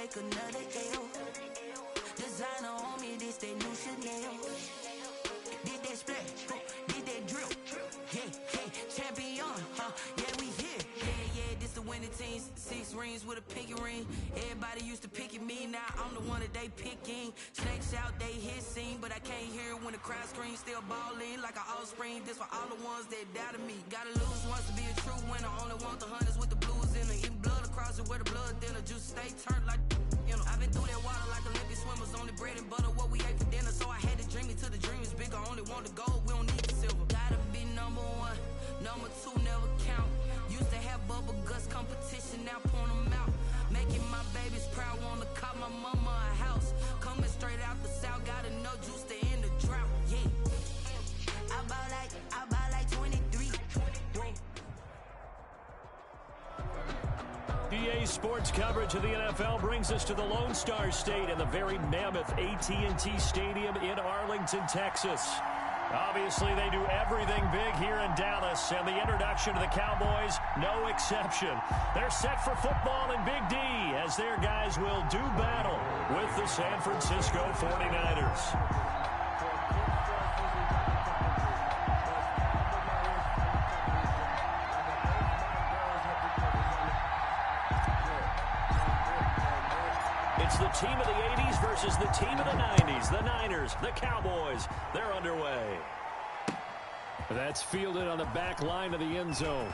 take another L. Designer on me, this that new Chanel. Did that split, did that drill. Yeah, champion, yeah, we here. Yeah, this the winning teams. 6 rings with a pinky ring. Everybody used to pick at me, now I'm the one that they picking. Snakes out, they hissing, but I can't hear it when the crowd screams. Still balling like an offspring. This for all the ones that doubted me. Gotta lose once to be a true winner. Only want the hunters with the blues in it. Eating blood across it where the blood thinner. Juice stay turned like I've been through that water like Olympic swimmers. Only bread and butter, what we ate for dinner. So I had to dream it till the dream is bigger. Only want the gold, we don't need the silver. Gotta be number 1, number 2 never count. Used to have bubble guts competition, now point them out. Making my babies proud, wanna call my mama a house. Coming straight out the south, gotta know juice to end the drought. Yeah, I bought like 23. EA Sports coverage of the NFL brings us to the Lone Star State and the very mammoth AT&T Stadium in Arlington, Texas. Obviously, they do everything big here in Dallas, and the introduction to the Cowboys, no exception. They're set for football in Big D as their guys will do battle with the San Francisco 49ers. It's the team of the 80s versus the team of the 90s. The Niners, the Cowboys, they're underway. That's fielded on the back line of the end zone.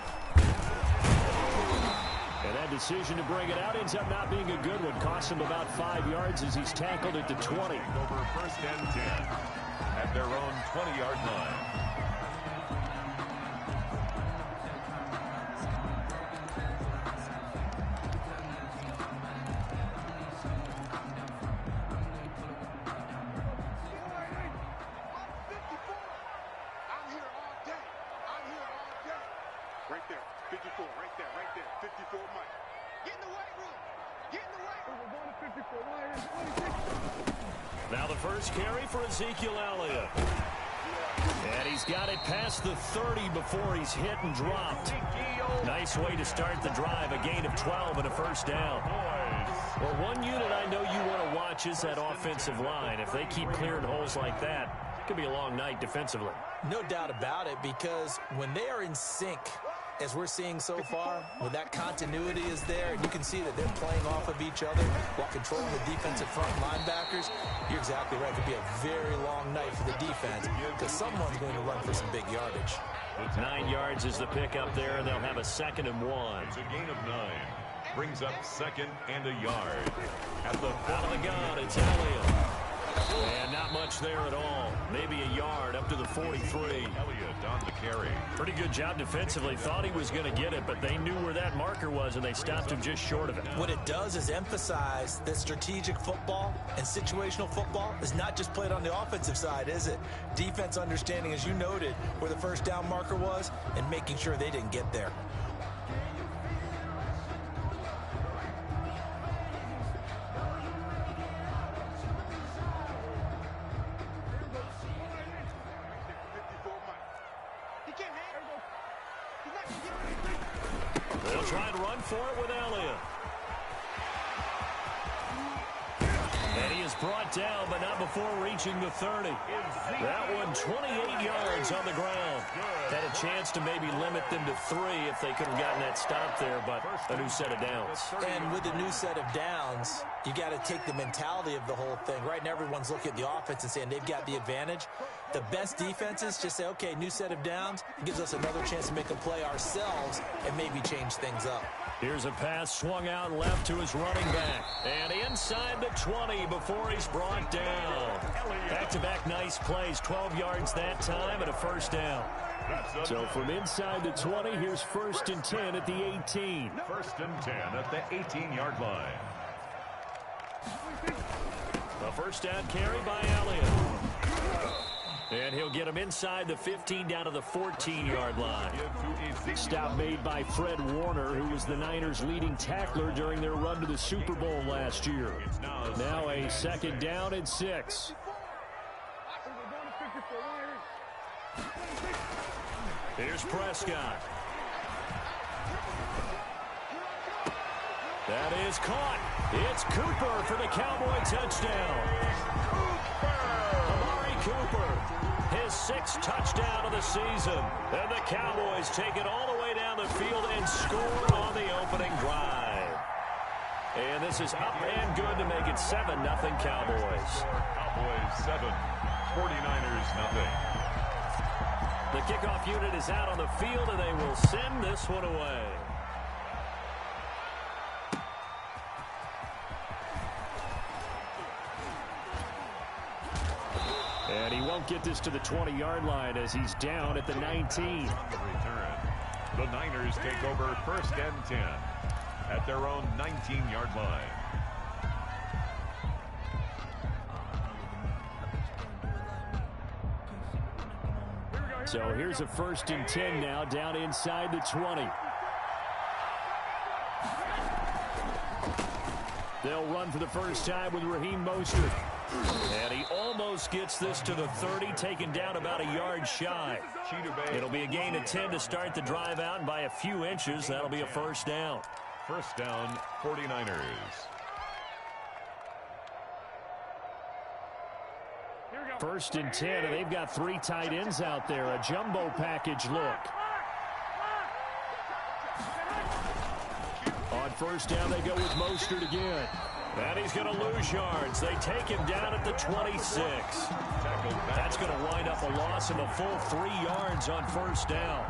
And that decision to bring it out ends up not being a good one. Costs him about 5 yards as he's tackled at the 20. Over 1st and 10 at their own 20-yard line. Right there, 54, right there, 54 Mike. Get in the weight room. Get in the weight room. We're going to 54. Now the first carry for Ezekiel Elliott. And he's got it past the 30 before he's hit and dropped. Nice way to start the drive, a gain of 12 and a first down. Well, one unit I know you want to watch is that offensive line. If they keep clearing holes like that, it could be a long night defensively. No doubt about it, because when they are in sync, as we're seeing so far, when that continuity is there, and you can see that they're playing off of each other while controlling the defensive front linebackers, you're exactly right. It could be a very long night for the defense because someone's going to run for some big yardage. 9 yards is the pickup there, and they'll have a 2nd and 1. It's a gain of 9. Brings up 2nd and a yard. At the out of the gun, it's Elliott. And not much there at all. Maybe a yard up to the 43. Elliott on the carry. Pretty good job defensively. Thought he was going to get it, but they knew where that marker was, and they stopped him just short of it. What it does is emphasize that strategic football and situational football is not just played on the offensive side, is it? Defense understanding, as you noted, where the first down marker was and making sure they didn't get there. They'll try and run for it with Elliott. And he is brought down, but not before reaching the 30. That one, 28 yards on the ground. Had a chance to maybe limit them to 3 if they could have gotten that stop there, but a new set of downs. And with a new set of downs, you got to take the mentality of the whole thing. Right now, everyone's looking at the offense and saying they've got the advantage. The best defenses just say, okay, new set of downs. It gives us another chance to make a play ourselves and maybe change things up. Here's a pass swung out left to his running back. And inside the 20 before he's brought down. Back-to-back nice plays, 12 yards that time and a first down. So from inside the 20, here's 1st and 10 at the 18. 1st and 10 at the 18-yard line. A first down carry by Elliott. And he'll get him inside the 15 down to the 14-yard line. Stop made by Fred Warner, who was the Niners' leading tackler during their run to the Super Bowl last year. Now a 2nd down and 6. Here's Prescott. That is caught. It's Cooper for the Cowboy touchdown. Amari Cooper, his 6th touchdown of the season. And the Cowboys take it all the way down the field and score on the opening drive. And this is up and good to make it 7-0 Cowboys. Cowboys 7, 49ers nothing. The kickoff unit is out on the field, and they will send this one away. And he won't get this to the 20-yard line as he's down at the 19. On the return, the Niners take over 1st and 10 at their own 19-yard line. So here's a 1st and 10 now, down inside the 20. They'll run for the first time with Raheem Mostert. And he almost gets this to the 30, taken down about a yard shy. It'll be a gain of 10 to start the drive out, and by a few inches, that'll be a 1st down. 1st down, 49ers. 1st and 10, and they've got 3 tight ends out there. A jumbo package look. On 1st down, they go with Mostert again. And he's going to lose yards. They take him down at the 26. That's going to wind up a loss of a full 3 yards on 1st down.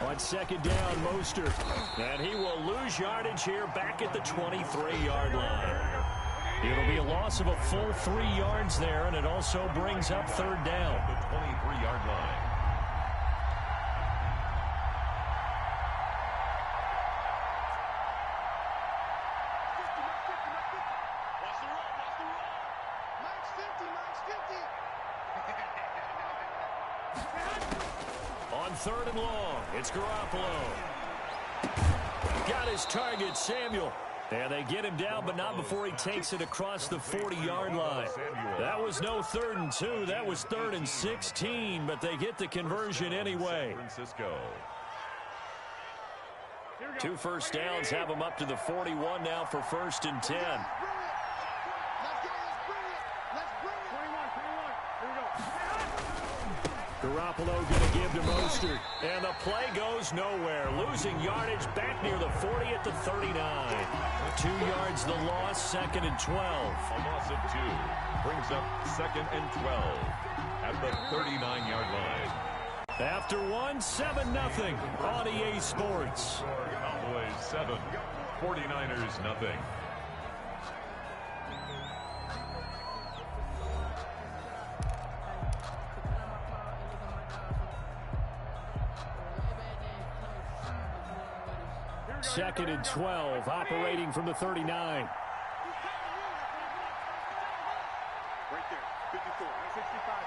On 2nd down, Mostert. And he will lose yardage here back at the 23-yard line. It'll be a loss of a full 3 yards there, and it also brings up 3rd down. The 23-yard line. On 3rd and long, it's Garoppolo. Got his target, Samuel. And they get him down, but not before he takes it across the 40-yard line. That was no 3rd and 2. That was 3rd and 16, but they get the conversion anyway. Francisco. 2 first downs have them up to the 41 now for 1st and 10. Garoppolo going to give to Mostert. And the play goes nowhere. Losing yardage back near the 40 at the 39. 2 yards the loss, 2nd and 12. A loss of 2 brings up 2nd and 12 at the 39-yard line. After 7-0 on EA Sports. Cowboys 7, 49ers nothing. Second and 12, operating from the 39. Right there, 54, 65,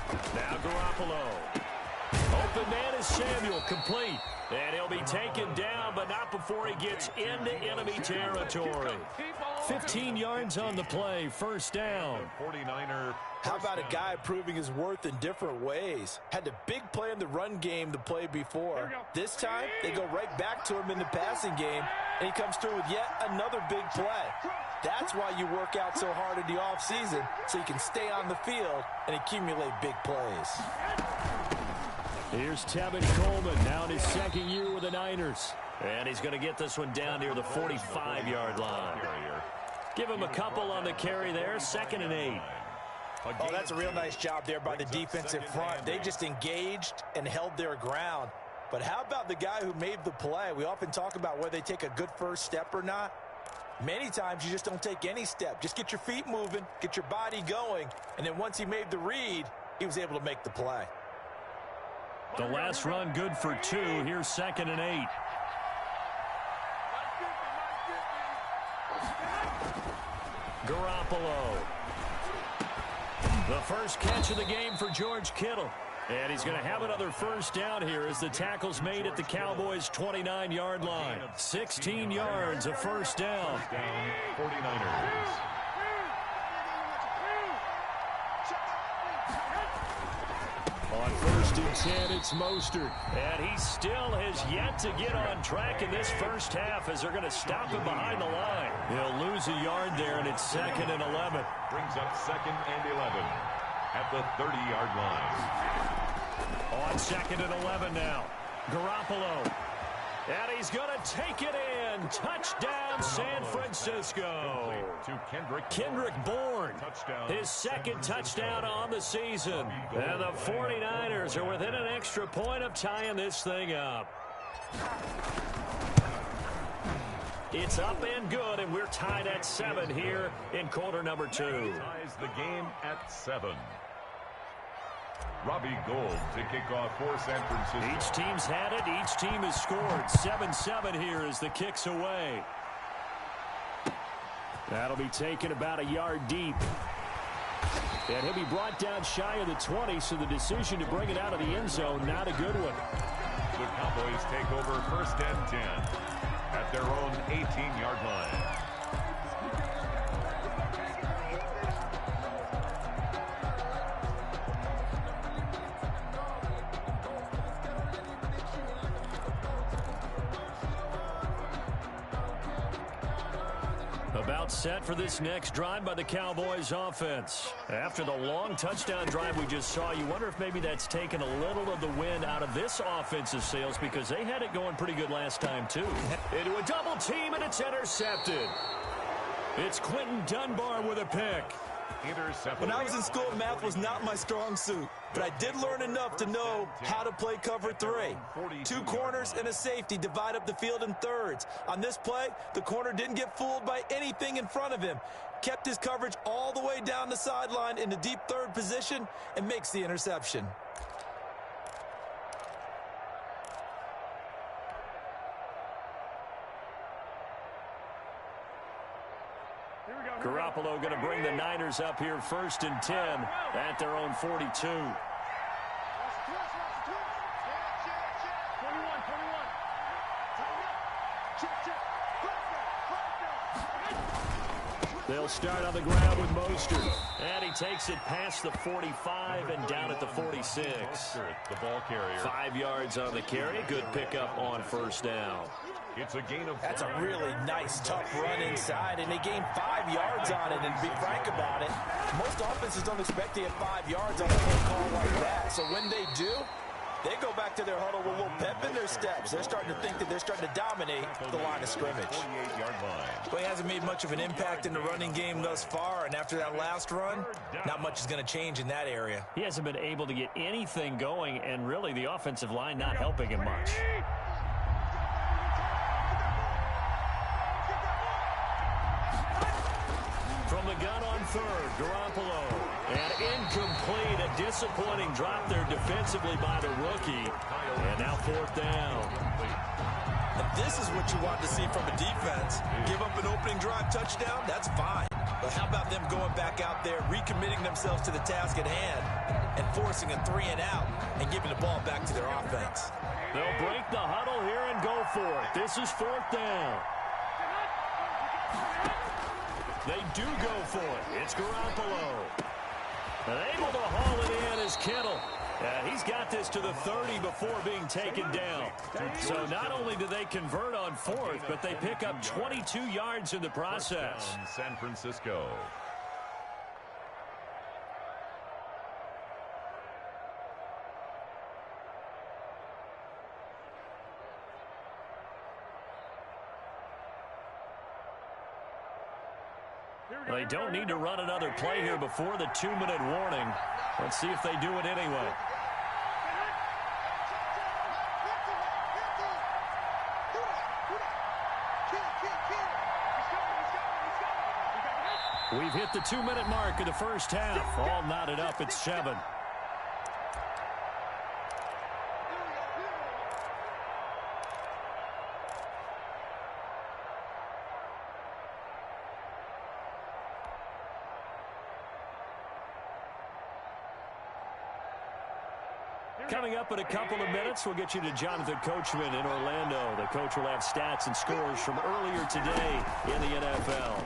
65. Now Garoppolo. Open man is Samuel, complete. And he'll be taken down, but not before he gets into enemy territory. 15 yards on the play, 1st down. 49er. How about a guy proving his worth in different ways? Had a big play in the run game the play before. This time, they go right back to him in the passing game, and he comes through with yet another big play. That's why you work out so hard in the offseason, so you can stay on the field and accumulate big plays. Here's Tevin Coleman, now in his 2nd year with the Niners. And he's going to get this one down near the 45-yard line. Give him a couple on the carry there, 2nd and 8. Oh, that's a real nice job there by the defensive front. They just engaged and held their ground. But how about the guy who made the play? We often talk about whether they take a good first step or not. Many times you just don't take any step. Just get your feet moving, get your body going, and then once he made the read, he was able to make the play. The last run good for 2. Here's 2nd and 8. Garoppolo. The first catch of the game for George Kittle. And he's going to have another first down here as the tackle's made at the Cowboys' 29-yard line. 16 yards, a first down. 49ers. On first and 10, it's Mostert. And he still has yet to get on track in this first half as they're going to stop him behind the line. He'll lose a yard there, and it's 2nd and 11. Brings up 2nd and 11 at the 30-yard line. On 2nd and 11 now. Garoppolo. And he's going to take it in. Touchdown, San Francisco. To Kendrick Bourne. His 2nd touchdown on the season. And the 49ers are within an extra point of tying this thing up. It's up and good, and we're tied at 7 here in quarter number 2. Ties the game at 7. Robbie Gould to kick off for San Francisco. Each team's had it. Each team has scored. 7-7 here as the kick's away. That'll be taken about a yard deep. And he'll be brought down shy of the 20, so the decision to bring it out of the end zone, not a good one. The Cowboys take over 1st and 10 at their own 18-yard line. About set for this next drive by the Cowboys offense. After the long touchdown drive we just saw, you wonder if maybe that's taken a little of the wind out of this offensive sails because they had it going pretty good last time too. Into a double team and it's intercepted. It's Quentin Dunbar with a pick. When I was in school, math was not my strong suit, but I did learn enough to know how to play cover 3. 2 corners and a safety divide up the field in thirds. On this play, the corner didn't get fooled by anything in front of him. Kept his coverage all the way down the sideline in the deep third position and makes the interception. Garoppolo going to bring the Niners up here 1st and 10 at their own 42. They'll start on the ground with Mostert. And he takes it past the 45 and down at the 46. The ball carrier. 5 yards on the carry. Good pickup on first down. It's a gain of 5. That's a really nice, tough run inside, and they gained 5 yards on it. And to be frank about it, most offenses don't expect to get 5 yards on a play call like that. So when they do, they go back to their huddle with a little pep in their steps. They're starting to think that they're starting to dominate the line of scrimmage. 48-yard line. Well, he hasn't made much of an impact in the running game thus far, and after that last run, not much is going to change in that area. He hasn't been able to get anything going, and really the offensive line not helping him much. From the gun on 3rd, Garoppolo. And incomplete, a disappointing drop there defensively by the rookie. And now 4th down. And this is what you want to see from a defense. Give up an opening drive touchdown, that's fine. But how about them going back out there, recommitting themselves to the task at hand, and forcing a 3 and out, and giving the ball back to their offense. They'll break the huddle here and go for it. This is 4th down. They do go for it. It's Garoppolo. And able to haul it in is Kittle. He's got this to the 30 before being taken down. So not only do they convert on 4th, but they pick up 22 yards in the process. San Francisco. They don't need to run another play here before the 2-minute warning. Let's see if they do it anyway. We've hit the 2-minute mark of the first half. All knotted up at 7. Coming up in a couple of minutes, we'll get you to Jonathan Coachman in Orlando. The coach will have stats and scores from earlier today in the NFL.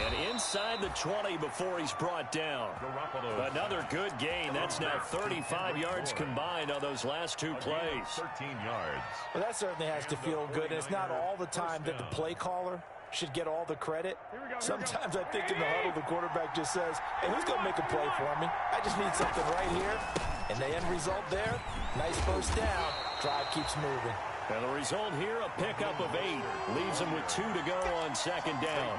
And inside the 20 before he's brought down. Another good gain. That's now 35 yards combined on those last two plays. 13 yards. Well, that certainly has to feel good. And it's not all the time that the play caller should get all the credit. Sometimes I think in the huddle, the quarterback just says, hey, who's going to make a play for me? I just need something right here. And the end result there, nice first down. Drive keeps moving. And the result here, a pickup of 8. Leaves them with 2 to go on second down.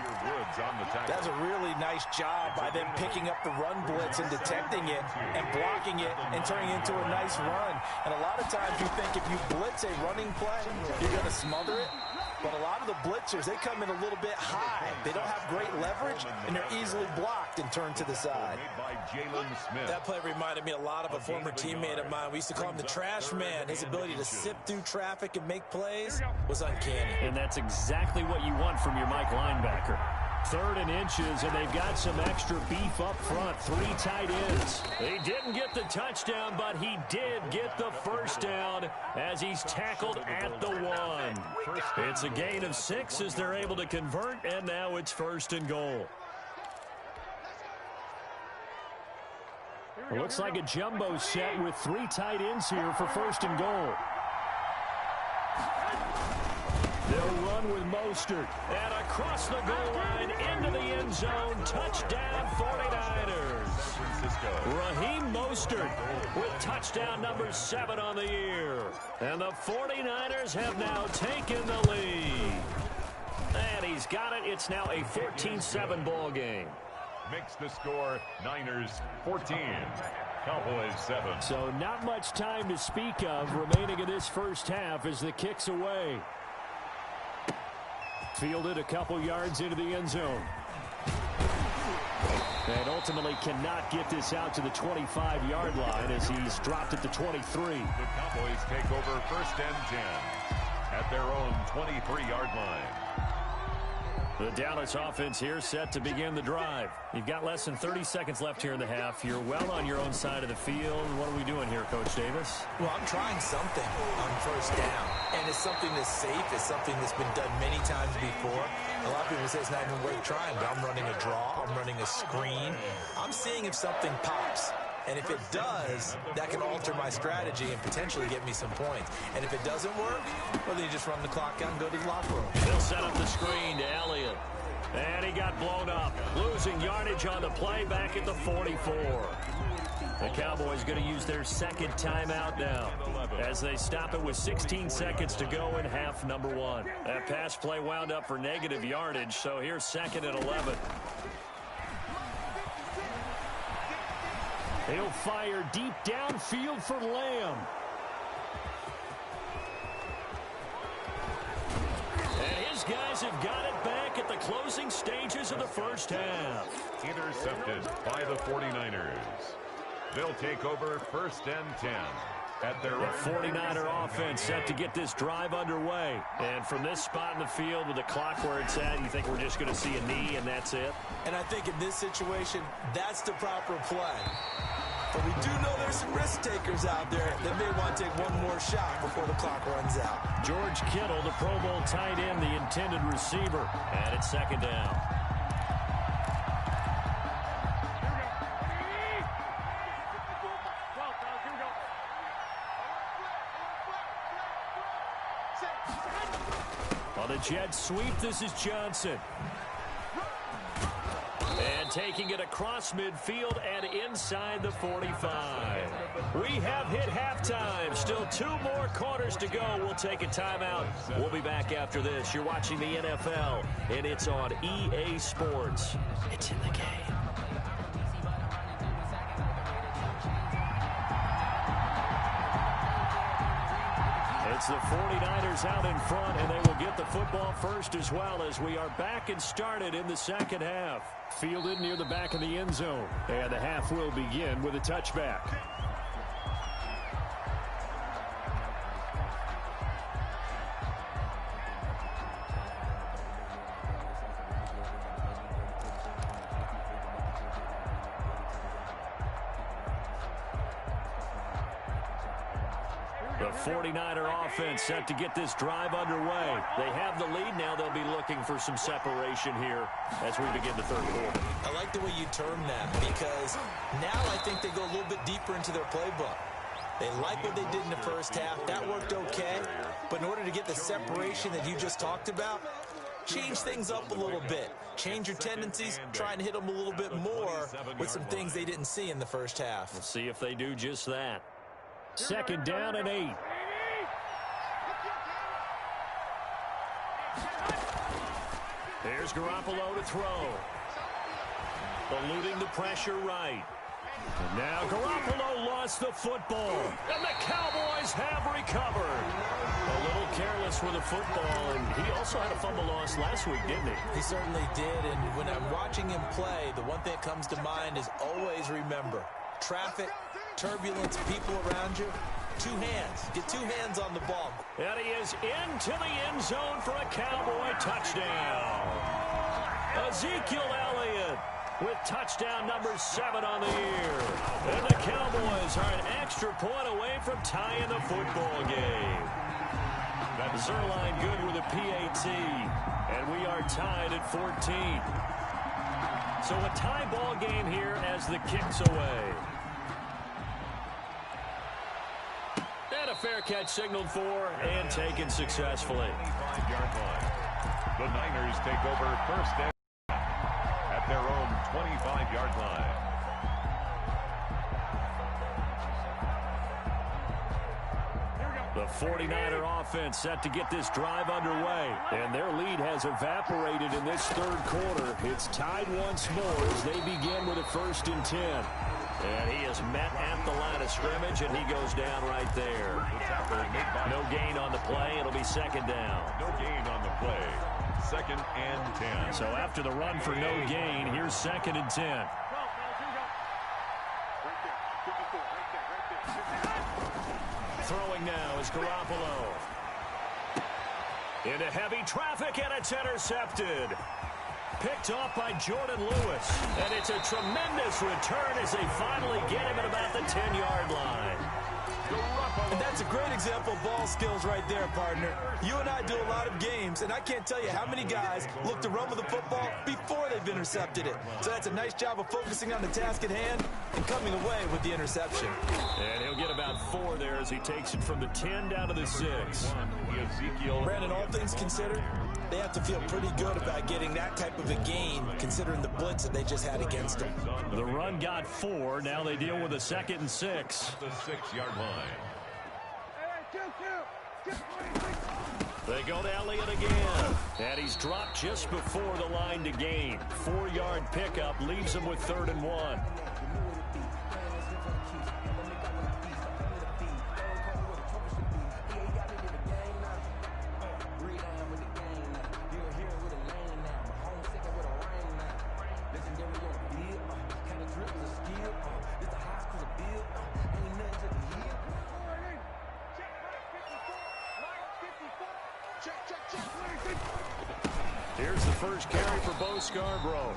That's a really nice job by them picking up the run blitz and detecting it and blocking it and turning it into a nice run. And a lot of times you think if you blitz a running play, you're going to smother it. But a lot of the blitzers, they come in a little bit high. They don't have great leverage, and they're easily blocked and turned to the side. That play reminded me a lot of a former teammate of mine. We used to call him the trash man. His ability to sift through traffic and make plays was uncanny. And that's exactly what you want from your Mike linebacker. 3rd and inches, and they've got some extra beef up front. 3 tight ends. He didn't get the touchdown, but he did get the first down as he's tackled at the 1. It's a gain of 6 as they're able to convert, and now it's 1st and goal. It looks like a jumbo set with 3 tight ends here for 1st and goal. They'll run with Mostert. And across the goal line into the end zone. Touchdown 49ers. Raheem Mostert with touchdown number 7 on the year. And the 49ers have now taken the lead. And he's got it. It's now a 14-7 ball game. Makes the score Niners 14. Cowboys 7. So not much time to speak of remaining in this first half as the kick's away. Fielded a couple yards into the end zone. And ultimately cannot get this out to the 25-yard line as he's dropped at the 23. The Cowboys take over 1st and 10 at their own 23-yard line. The Dallas offense here set to begin the drive. You've got less than 30 seconds left here in the half. You're well on your own side of the field. What are we doing here, Coach Davis? Well, I'm trying something on 1st down. And it's something that's safe. It's something that's been done many times before. A lot of people say it's not even worth trying, but I'm running a draw. I'm running a screen. I'm seeing if something pops. And if it does, that can alter my strategy and potentially get me some points. And if it doesn't work, well, then you just run the clock out and go to the locker room. They'll set up the screen to Elliott. And he got blown up. Losing yardage on the play back at the 44. The Cowboys going to use their 2nd timeout now as they stop it with 16 seconds to go in half number 1. That pass play wound up for negative yardage, so here's 2nd and 11. He'll fire deep downfield for Lamb. And his guys have got it back at the closing stages of the first half. Intercepted by the 49ers. They'll take over 1st and 10 at their own. 49er offense set to get this drive underway. And from this spot in the field with the clock where it's at, you think we're just going to see a knee and that's it? And I think in this situation, that's the proper play. But we do know there's some risk takers out there that may want to take one more shot before the clock runs out. George Kittle, the Pro Bowl tight end, the intended receiver. And it's 2nd down. On the jet sweep, this is Johnson. And taking it across midfield and inside the 45. We have hit halftime. Still 2 more quarters to go. We'll take a timeout. We'll be back after this. You're watching the NFL, and it's on EA Sports. It's in the game. It's the 49ers out in front, and they will get the football first as well as we are back and started in the second half. Fielded near the back of the end zone, and the half will begin with a touchback. The 49er offense set to get this drive underway. They have the lead now. They'll be looking for some separation here as we begin the third quarter. I like the way you term that because now I think they go a little bit deeper into their playbook. They like what they did in the first half. That worked okay. But in order to get the separation that you just talked about, change things up a little bit. Change your tendencies, try and hit them a little bit more with some things they didn't see in the first half. We'll see if they do just that. Second down and 8. There's Garoppolo to throw. Eluding the pressure right. And now Garoppolo lost the football. And the Cowboys have recovered. A little careless with the football, and he also had a fumble loss last week, didn't he? He certainly did, and when I'm watching him play, the one thing that comes to mind is always remember, traffic, turbulence, people around you, two hands. Get two hands on the ball. And he is into the end zone for a Cowboy touchdown. Ezekiel Elliott with touchdown number 7 on the year. And the Cowboys are an extra point away from tying the football game. Zerline good with a PAT. And we are tied at 14. So a tie ball game here as the kick's away. And a fair catch signaled for and taken successfully. 25-yard line. The Niners take over first and at their own 25-yard line. The 49er offense set to get this drive underway. And their lead has evaporated in this third quarter. It's tied once more as they begin with a 1st and 10. And he is met at the line of scrimmage, and he goes down right there. No gain on the play. It'll be second down. No gain on the play. 2nd and 10. So after the run for no gain, here's 2nd and 10. Throwing now is Garoppolo. Into heavy traffic, and it's intercepted. Picked off by Jordan Lewis. And it's a tremendous return as they finally get him at about the 10-yard line. And that's a great example of ball skills right there, partner. You and I do a lot of games, and I can't tell you how many guys look to run with the football before they've intercepted it. So that's a nice job of focusing on the task at hand and coming away with the interception. And he'll get about 4 there as he takes it from the 10 down to the 6. Brandon, all things considered, they have to feel pretty good about getting that type of a gain, considering the blitz that they just had against them. The run got 4. Now they deal with a 2nd and 6. The 6-yard line. They go to Elliott again. And he's dropped just before the line to gain. 4-yard pickup leaves him with 3rd and 1. Here's the first carry for Bo Scarborough.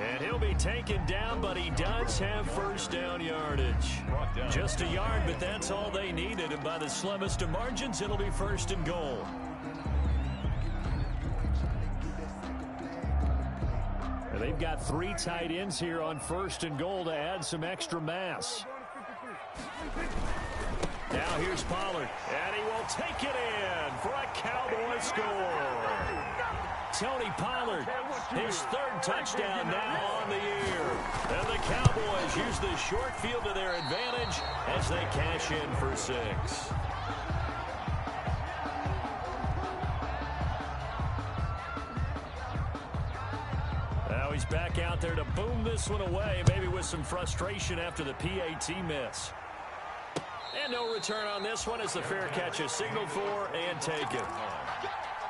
And he'll be taken down, but he does have 1st down yardage. Just a yard, but that's all they needed. And by the slimmest of margins, it'll be 1st and goal. And they've got 3 tight ends here on 1st and goal to add some extra mass. Now here's Pollard, and he will take it in for a Cowboy score. Tony Pollard, his 3rd touchdown now on the year. And the Cowboys use the short field to their advantage as they cash in for 6. Now he's back out there to boom this one away, maybe with some frustration after the PAT miss. And no return on this one as the fair catch is signaled for and taken.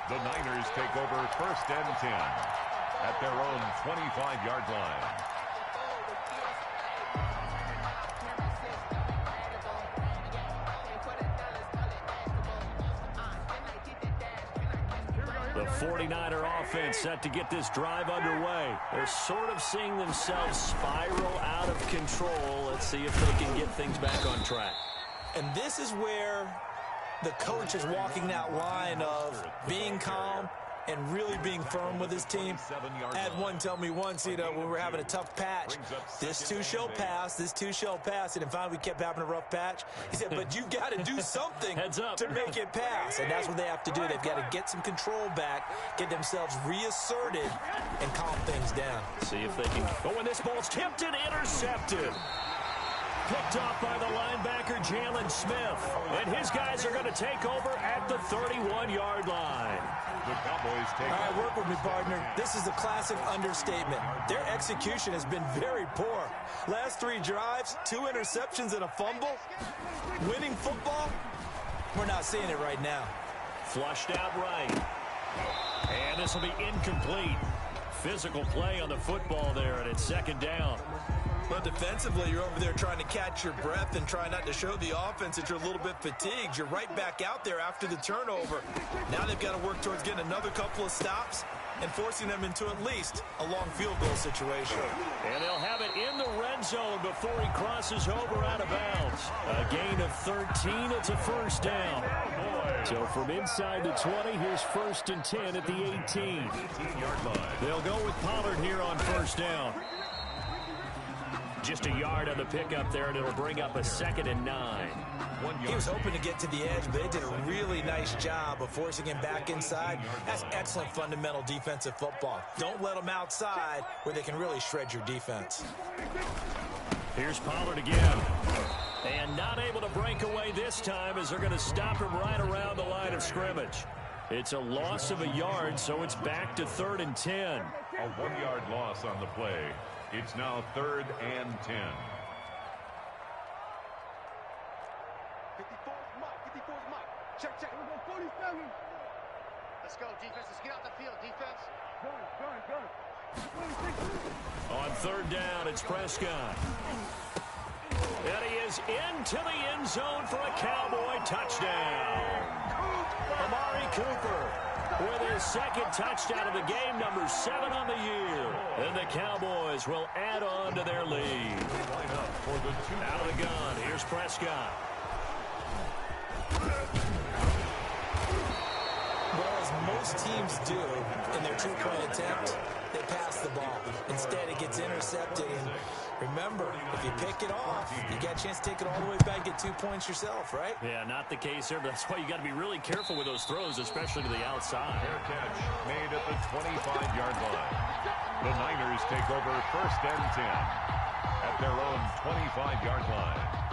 The Niners take over 1st and 10 at their own 25-yard line. The 49er offense set to get this drive underway. They're sort of seeing themselves spiral out of control. Let's see if they can get things back on track. And this is where the coach is walking that line of being calm and really being firm with his team. I had one tell me once, when we were having a tough patch, this too shall pass, this too shall pass, and finally we kept having a rough patch. He said, but you've got to do something to make it pass, and that's what they have to do. They've got to get some control back, get themselves reasserted, and calm things down. See if they can. Oh, and this ball's tipped and intercepted. Picked off by the linebacker, Jalen Smith. And his guys are going to take over at the 31-yard line. The Cowboys take All right, work with me, partner. This is a classic understatement. Their execution has been very poor. Last 3 drives, 2 interceptions and a fumble. Winning football, we're not seeing it right now. Flushed out right. And this will be incomplete. Physical play on the football there, and it's second down. But defensively, you're over there trying to catch your breath and try not to show the offense that you're a little bit fatigued. You're right back out there after the turnover. Now they've got to work towards getting another couple of stops and forcing them into at least a long field goal situation. And they'll have it in the red zone before he crosses over out of bounds. A gain of 13. It's a first down. So from inside the 20, here's 1st and 10 at the 18. 18-yard line. They'll go with Pollard here on first down. Just a yard on the pickup there, and it'll bring up a 2nd and 9. He was hoping to get to the edge, but they did a really nice job of forcing him back inside. That's excellent fundamental defensive football. Don't let them outside where they can really shred your defense. Here's Pollard again. And not able to break away this time as they're going to stop him right around the line of scrimmage. It's a loss of a yard, so it's back to 3rd and 10. A 1-yard loss on the play. It's now 3rd and 10. 54's Mike. Check. We're going 47. Let's go, defense. Let's get out the field, defense. Go. On 3rd down, it's Prescott. And he is into the end zone for a Cowboy touchdown. Amari Cooper with his 2nd touchdown of the game, number 7 on the year. And the Cowboys will add on to their lead. Out of the gun, here's Prescott. Well, as most teams do in their 2-point attempt, they pass the ball. Instead, it gets intercepted. And remember, if you pick it off, you got a chance to take it all the way back and get 2 points yourself, right? Yeah, not the case there, but that's why you got to be really careful with those throws, especially to the outside. Fair catch made at the 25-yard line. The Niners take over 1st and 10 at their own 25-yard line.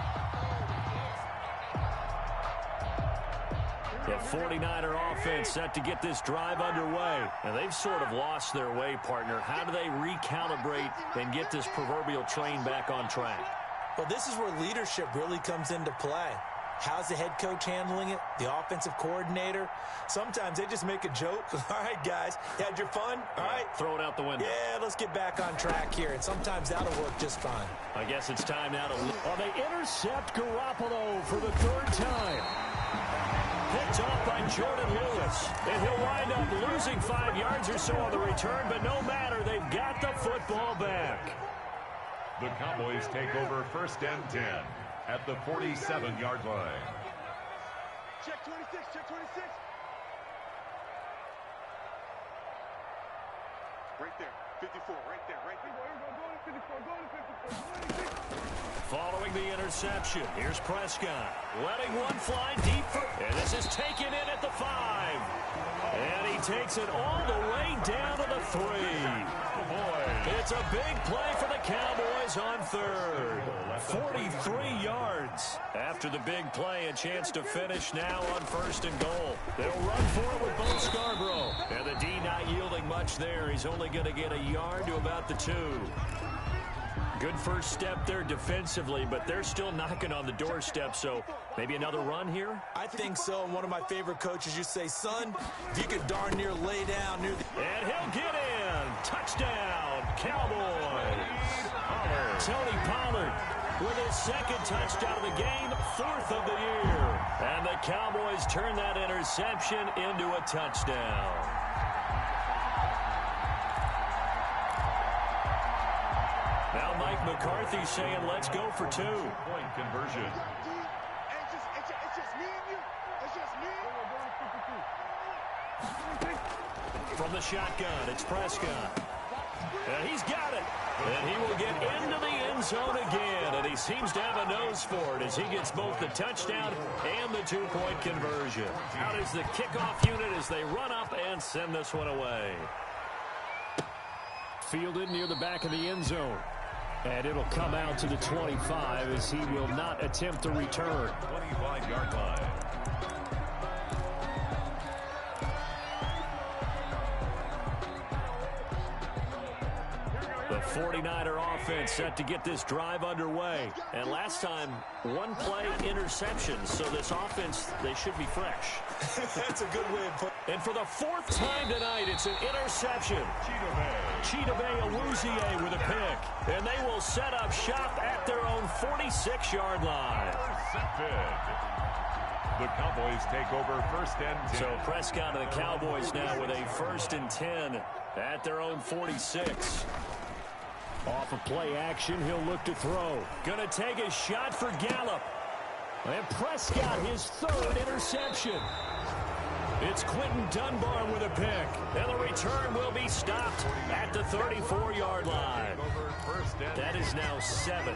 The 49er offense set to get this drive underway. And they've sort of lost their way, partner. How do they recalibrate and get this proverbial train back on track? Well, this is where leadership really comes into play. How's the head coach handling it? The offensive coordinator? Sometimes they just make a joke. All right, guys, you had your fun? All right. Throw it out the window. Yeah, let's get back on track here. And sometimes that'll work just fine. I guess it's time now to... Well, they intercept Garoppolo for the 3rd time. Picked off by Jordan Lewis. And he'll wind up losing 5 yards or so on the return, but no matter, they've got the football back. The Cowboys take over 1st and 10 at the 47-yard line. Check 26. Right there. 54. Right there. Go to 54. Following the interception, here's Prescott. Letting one fly deep. And this is taken in at the 5. And he takes it all the way down to the 3. It's a big play for the Cowboys on 3rd. 43 yards. After the big play, a chance to finish now on 1st and goal. They'll run for it with both Scarborough. And the D not yielding much there. He's only going to get a yard to about the 2. Good first step there defensively, but they're still knocking on the doorstep, so maybe another run here? I think so. And one of my favorite coaches used to say, son, if you could darn near lay down near the... And he'll get in. Touchdown, Cowboys. Tony Pollard with his 2nd touchdown of the game, 4th of the year. And the Cowboys turn that interception into a touchdown. Now Mike McCarthy saying, let's go for 2. Point conversion. It's just me and you. It's just From the shotgun, it's Prescott. And he's got it. And he will get into the end zone again. And he seems to have a nose for it as he gets both the touchdown and the two-point conversion. Out is the kickoff unit as they run up and send this one away. Fielded near the back of the end zone. And it'll come out to the 25 as he will not attempt to return. 25-yard line. The 49er offense set to get this drive underway. And last time, one play interception. So this offense, they should be fresh. That's a good way of putting it. And for the fourth time tonight, it's an interception. Chidobe Awuzie with a pick. And they will set up shop at their own 46-yard line. The Cowboys take over first and 10. So Prescott and the Cowboys now with a first and 10 at their own 46. Off of play action, he'll look to throw. Gonna take a shot for Gallup. And Prescott, his third interception. It's Quentin Dunbar with a pick. And the return will be stopped at the 34-yard line. That is now seven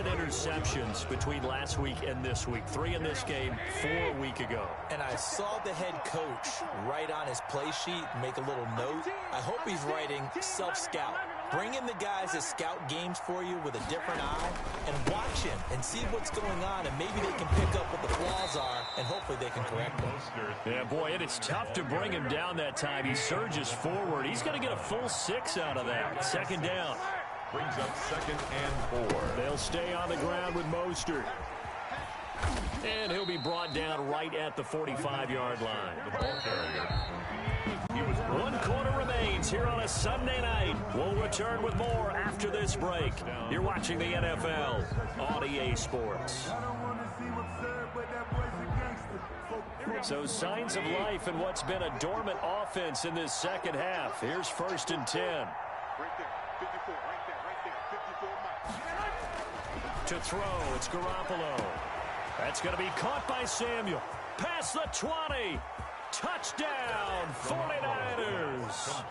interceptions between last week and this week. 3 in this game, 4 a week ago. And I saw the head coach write on his play sheet, make a little note. I hope he's writing self-scout. Bring in the guys that scout games for you with a different eye and watch him and see what's going on, and maybe they can pick up what the flaws are, and hopefully they can correct them. Yeah, boy, and it's tough to bring him down that time. He surges forward. He's going to get a full 6 out of that. Second down. Brings up second and 4. They'll stay on the ground with Mostert. And he'll be brought down right at the 45-yard line. The ball carrier. 1 quarter remains here on a Sunday night. We'll return with more after this break. You're watching the NFL on EA Sports. So signs of life in what's been a dormant offense in this second half. Here's first and 10. Right there, 54, right there, 54 miles. To throw, it's Garoppolo. That's going to be caught by Samuel. Past the 20. Touchdown, 49ers.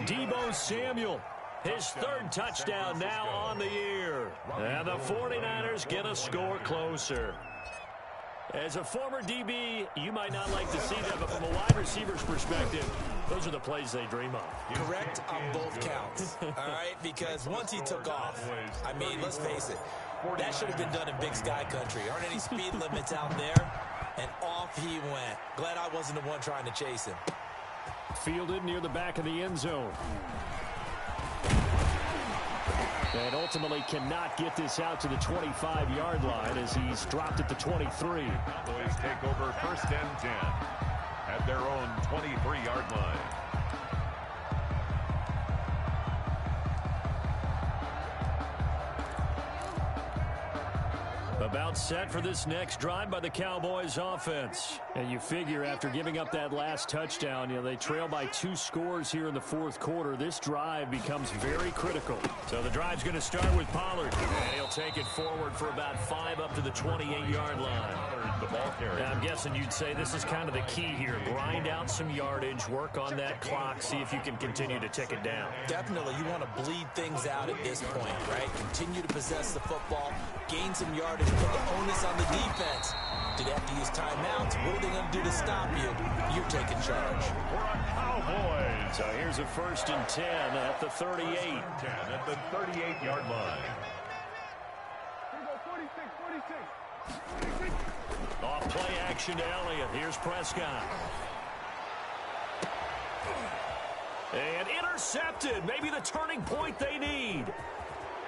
Deebo Samuel, his third touchdown now on the year. And the 49ers get a score closer. As a former DB, you might not like to see that, but from a wide receiver's perspective, those are the plays they dream of. Correct on both counts, all right? Because once he took off, I mean, let's face it, that should have been done in Big Sky Country. Aren't any speed limits out there? And off he went. Glad I wasn't the one trying to chase him. Fielded near the back of the end zone. And ultimately cannot get this out to the 25-yard line as he's dropped at the 23. Cowboys take over first and 10 at their own 23-yard line. About set for this next drive by the Cowboys offense. And you figure after giving up that last touchdown, they trail by 2 scores here in the fourth quarter. This drive becomes very critical. So the drive's going to start with Pollard. And he'll take it forward for about 5 up to the 28-yard line. The ball carrier. Now, I'm guessing you'd say this is kind of the key here. Grind out some yardage, work on that clock, see if you can continue to tick it down. Definitely, you want to bleed things out at this point, right? Continue to possess the football, gain some yardage, put the onus on the defense. Do they have to use timeouts? What are they going to do to stop you? You're taking charge. For a Cowboys. So here's a first and 10 at the 38. 10 at the 38-yard line. Here we go, 46, 46. Off play action to Elliott. Here's Prescott. And intercepted. Maybe the turning point they need.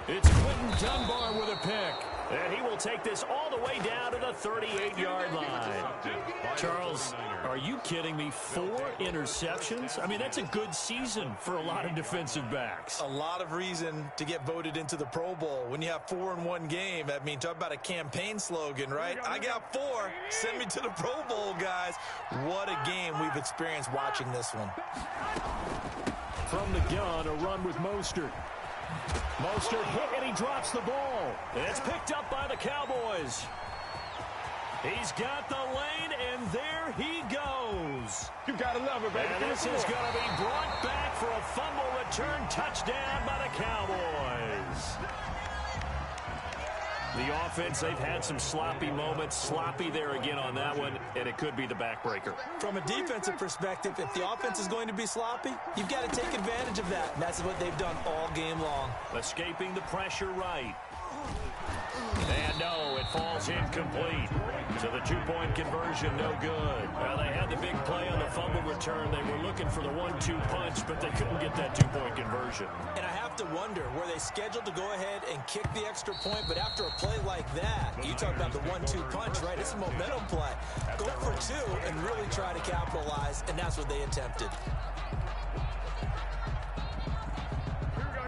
It's Quentin Dunbar with a pick. And he will take this all the way down to the 38-yard line. Charles, are you kidding me? 4 interceptions? I mean, that's a good season for a lot of defensive backs. A lot of reason to get voted into the Pro Bowl. When you have 4 in one game, I mean, talk about a campaign slogan, right? I got 4. Send me to the Pro Bowl, guys. What a game we've experienced watching this one. From the gun, a run with Mostert. Mostert hit and he drops the ball. It's picked up by the Cowboys. He's got the lane and there he goes. lose. You gotta love it, baby. And this is going to be brought back for a fumble return touchdown by the Cowboys. The offense, they've had some sloppy moments. Sloppy there again on that one, and it could be the backbreaker. From a defensive perspective, if the offense is going to be sloppy, you've got to take advantage of that. And that's what they've done all game long. Escaping the pressure right. And no, it falls incomplete. So the two-point conversion, no good. Well, they had the big play on the fumble return. They were looking for the 1-2 punch, but they couldn't get that two-point conversion. And I have to wonder, were they scheduled to go ahead and kick the extra point? But after a play like that, you talk about the 1-2 punch, right? It's a momentum play. Go for two and really try to capitalize, and that's what they attempted.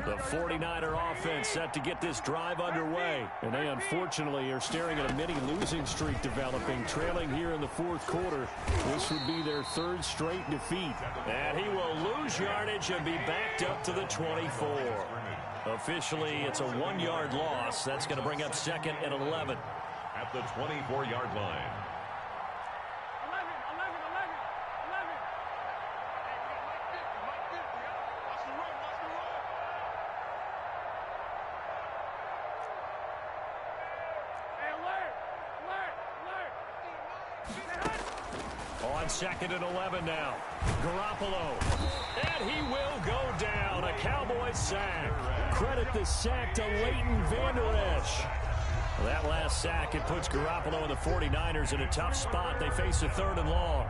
The 49er offense set to get this drive underway. And they unfortunately are staring at a mini losing streak developing, trailing here in the fourth quarter. This would be their third straight defeat. And he will lose yardage and be backed up to the 24. Officially, it's a 1-yard loss. That's going to bring up 2nd and 11. At the 24-yard line. 2nd and 11 now. Garoppolo. And he will go down. A Cowboys sack. Credit the sack to Leighton Vander Esch. That last sack, it puts Garoppolo and the 49ers in a tough spot. They face a 3rd and long.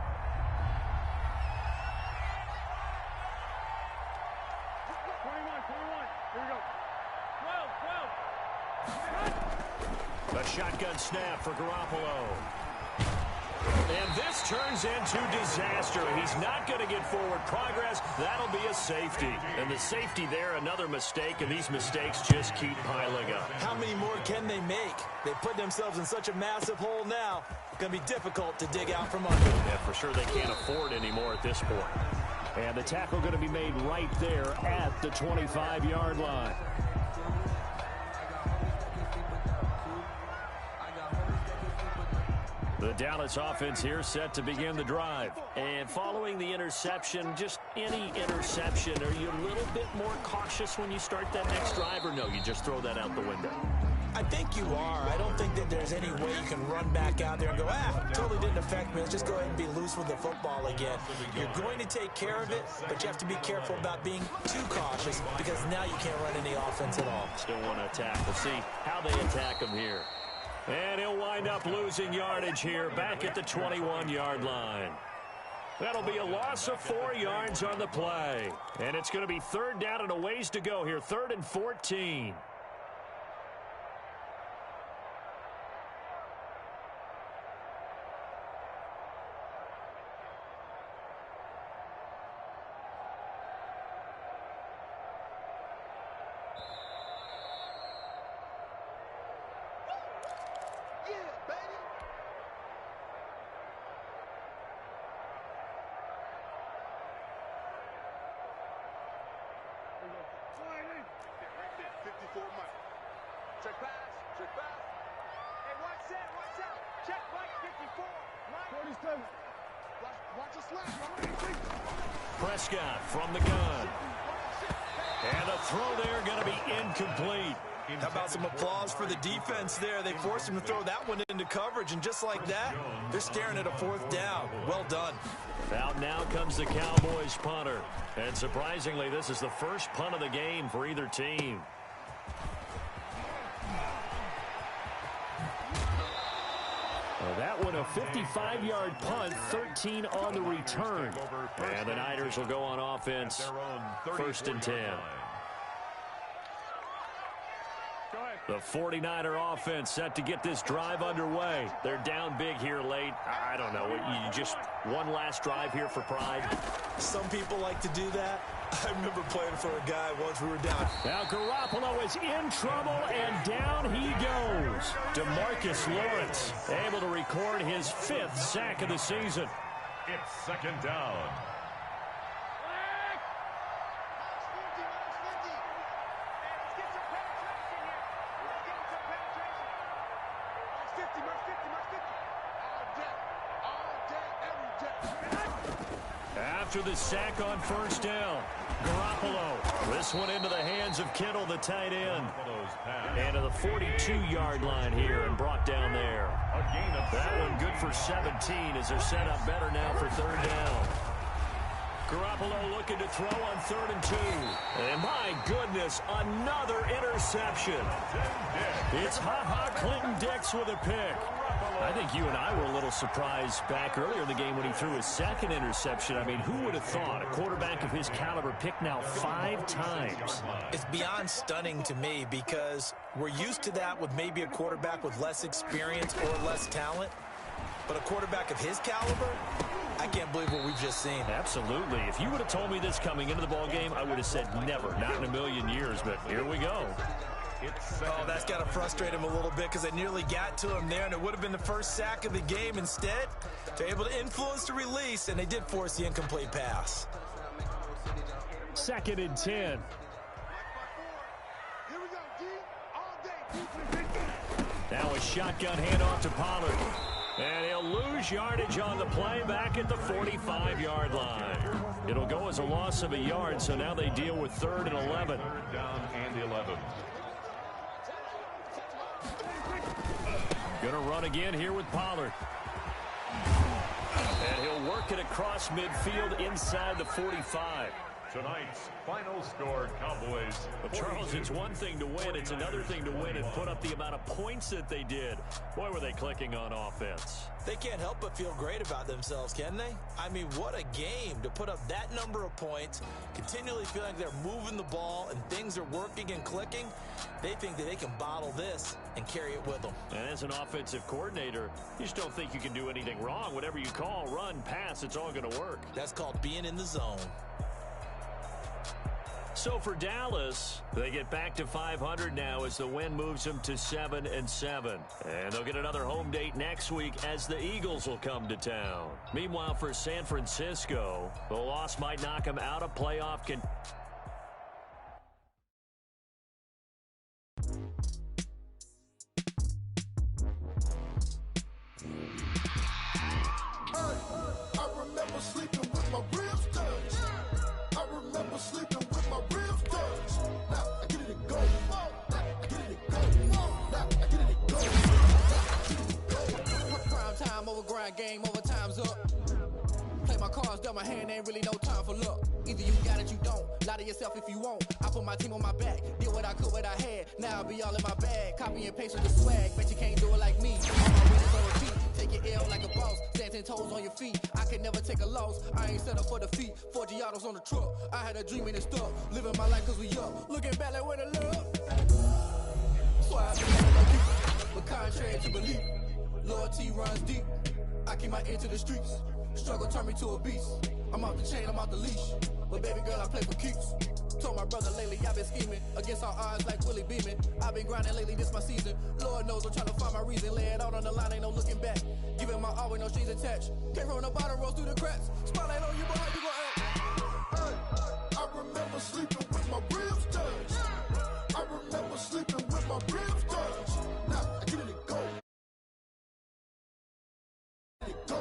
A shotgun snap for Garoppolo. And this turns into disaster. He's not going to get forward progress. That'll be a safety. And the safety there, another mistake, and these mistakes just keep piling up. How many more can they make? They put themselves in such a massive hole now. Going to be difficult to dig out from under. Yeah, for sure they can't afford any more at this point. And the tackle going to be made right there at the 25-yard line. The Dallas offense here set to begin the drive. And following the interception, just any interception, are you a little bit more cautious when you start that next drive, or no, you just throw that out the window? I think you are. I don't think that there's any way you can run back out there and go, totally didn't affect me. Let's just go ahead and be loose with the football again. You're going to take care of it, but you have to be careful about being too cautious because now you can't run any offense at all. Still want to attack. We'll see how they attack them here. And he'll wind up losing yardage here back at the 21-yard line. That'll be a loss of 4 yards on the play. And it's going to be 3rd down and a ways to go here, 3rd and 14. Check pass. Check pass. Hey, watch that. Watch out. Check right 54. Right. 47. Watch the slap. Prescott from the gun. And the throw there going to be incomplete. How about some applause for the defense there? They forced him to throw that one into coverage, and just like that, they're staring at a 4th down. Well done. Out now comes the Cowboys punter. And surprisingly, this is the first punt of the game for either team. That one a 55-yard punt, 13 on the return. And the Niners will go on offense, 1st and 10. The 49er offense set to get this drive underway. They're down big here late. I don't know. You just one last drive here for pride. Some people like to do that. I remember playing for a guy once we were down. Now Garoppolo is in trouble, and down he goes. DeMarcus Lawrence able to record his 5th sack of the season. It's 2nd down. After the sack on first down, Garoppolo. This one into the hands of Kittle, the tight end. And to the 42-yard line here and brought down there. That one good for 17 as they're set up better now for third down. Garoppolo looking to throw on 3rd and 2. And my goodness, another interception. It's Ha-Ha Clinton Dix with a pick. I think you and I were a little surprised back earlier in the game when he threw his second interception. I mean, who would have thought a quarterback of his caliber picked now 5 times? It's beyond stunning to me because we're used to that with maybe a quarterback with less experience or less talent. But a quarterback of his caliber, I can't believe what we've just seen. Absolutely. If you would have told me this coming into the ballgame, I would have said never, not in a million years. But here we go. Oh, that's got to frustrate him a little bit because I nearly got to him there, and it would have been the first sack of the game. Instead, they're able to influence the release, and they did force the incomplete pass. 2nd and 10. Now a shotgun handoff to Pollard. And he'll lose yardage on the play back at the 45-yard line. It'll go as a loss of a yard, so now they deal with 3rd and 11. 3rd down and 11. Going to run again here with Pollard. And he'll work it across midfield inside the 45. Tonight's final score, Cowboys. Well, Charles, it's one thing to win. It's another thing to win and put up the amount of points that they did. Boy, were they clicking on offense. They can't help but feel great about themselves, can they? I mean, what a game to put up that number of points, continually feeling they're moving the ball and things are working and clicking. They think that they can bottle this and carry it with them. And as an offensive coordinator, you just don't think you can do anything wrong. Whatever you call, run, pass, it's all going to work. That's called being in the zone. So for Dallas, they get back to 500 now as the win moves them to 7-7. And they'll get another home date next week as the Eagles will come to town. Meanwhile, for San Francisco, the loss might knock them out of playoff contention. Game over, time's up. Play my cards, dealt my hand, ain't really no time for luck. Either you got it, you don't. Lie to yourself if you won't. I put my team on my back, did what I could, what I had. Now I'll be all in my bag. Copy and paste with the swag, bet you can't do it like me. All my winners on repeat. Take your L like a boss, stand 10 toes on your feet. I can never take a loss, I ain't set up for defeat. 4 Giottos on the truck, I had a dream and it stuck. Living my life cause we up, looking back like where the love. So I be deep, but contrary to belief, loyalty runs deep. I keep my ear to the streets. Struggle turned me to a beast. I'm out the chain, I'm out the leash. But baby girl, I play for keeps. Told my brother lately, I've been scheming. Against all odds like Willie Beeman. I've been grinding lately, this my season. Lord knows I'm trying to find my reason. Lay it out on the line, ain't no looking back. Giving my all with no strings attached. Came from the bottom, roll through the cracks. Spotlight on you, boy, how you gon' act? Hey, I remember sleeping with my ribs touched. I remember sleeping with my ribs touched. Now I get it go. Go.